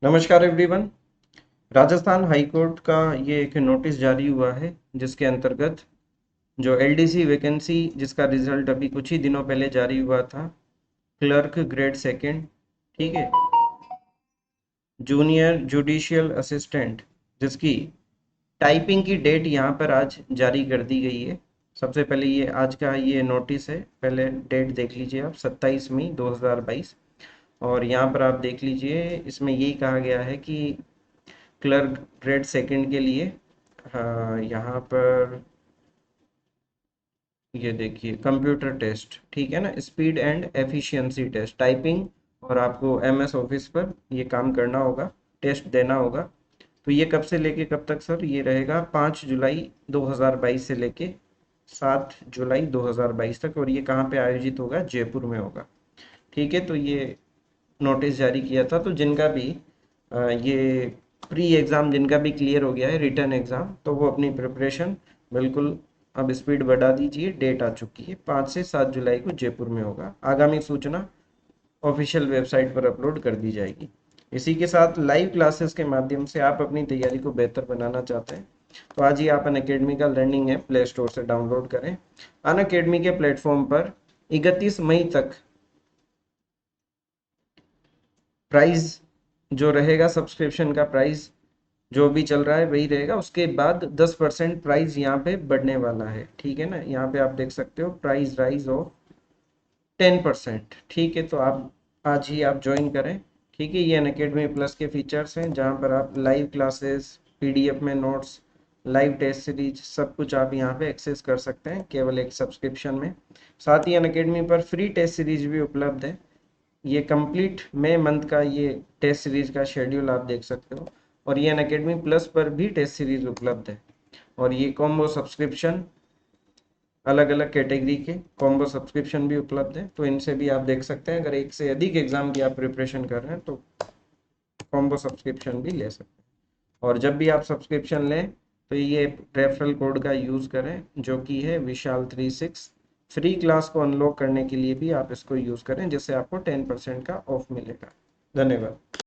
नमस्कार everyone. Rajasthan high court का ये एक नोटिस जारी हुआ है जिसके अंतर्गत जो एलडीसी वैकेंसी जिसका रिजल्ट अभी कुछ ही दिनों पहले जारी हुआ था, क्लर्क ग्रेड सेकंड, ठीक है, जूनियर जुडिशियल असिस्टेंट, जिसकी टाइपिंग की डेट यहाँ पर आज जारी कर दी गई है। सबसे पहले ये आज का ये नोटिस है, पहले डेट देख लीजिए आप, 27 मई 2022। और यहाँ पर आप देख लीजिए, इसमें यही कहा गया है कि क्लर्क ग्रेड सेकंड के लिए, हाँ, यहाँ पर ये देखिए कंप्यूटर टेस्ट, ठीक है ना, speed and efficiency test, typing, और आपको एमएस ऑफिस पर ये काम करना होगा, टेस्ट देना होगा। तो ये कब से लेके कब तक सर? ये रहेगा 5 जुलाई 2022 से लेके 7 जुलाई 2022 तक। और ये कहाँ पे आयोजित होगा? जयपुर में होगा। ठीक है, तो ये नोटिस जारी किया था। तो जिनका भी ये प्री एग्ज़ाम जिनका भी क्लियर हो गया है, रिटर्न एग्ज़ाम, तो वो अपनी प्रिपरेशन बिल्कुल अब स्पीड बढ़ा दीजिए। डेट आ चुकी है, 5 से 7 जुलाई को जयपुर में होगा। आगामी सूचना ऑफिशियल वेबसाइट पर अपलोड कर दी जाएगी। इसी के साथ लाइव क्लासेस के माध्यम से आप अपनी तैयारी को बेहतर बनाना चाहते हैं तो आज ही आप अन अकेडमी का लर्निंग ऐप प्ले स्टोर से डाउनलोड करें। अन अकेडमी के प्लेटफॉर्म पर 31 मई तक प्राइस जो रहेगा, सब्सक्रिप्शन का प्राइस जो भी चल रहा है वही रहेगा। उसके बाद 10% प्राइस यहाँ पे बढ़ने वाला है, ठीक है ना। यहाँ पे आप देख सकते हो प्राइस राइज ऑफ 10%, ठीक है। तो आप आज ही आप ज्वाइन करें, ठीक है। ये अनअकैडमी प्लस के फीचर्स हैं जहाँ पर आप लाइव क्लासेस, पीडीएफ में नोट्स, लाइव टेस्ट सीरीज, सब कुछ आप यहाँ पे एक्सेस कर सकते हैं केवल एक सब्सक्रिप्शन में। साथ ही अनअकैडमी पर फ्री टेस्ट सीरीज भी उपलब्ध है। ये कंप्लीट मई मंथ का ये टेस्ट सीरीज का शेड्यूल आप देख सकते हो। और ये अनअकैडमी प्लस पर भी टेस्ट सीरीज उपलब्ध है। और ये कॉम्बो सब्सक्रिप्शन, अलग अलग कैटेगरी के कॉम्बो सब्सक्रिप्शन भी उपलब्ध है। तो इनसे भी आप देख सकते हैं, अगर एक से अधिक एग्जाम की आप प्रिपरेशन कर रहे हैं तो कॉम्बो सब्सक्रिप्शन भी ले सकते हैं। और जब भी आप सब्सक्रिप्शन लें तो ये रेफरल कोड का यूज़ करें जो कि है विशाल36। फ्री क्लास को अनलॉक करने के लिए भी आप इसको यूज़ करें जिससे आपको 10% का ऑफ मिलेगा। धन्यवाद।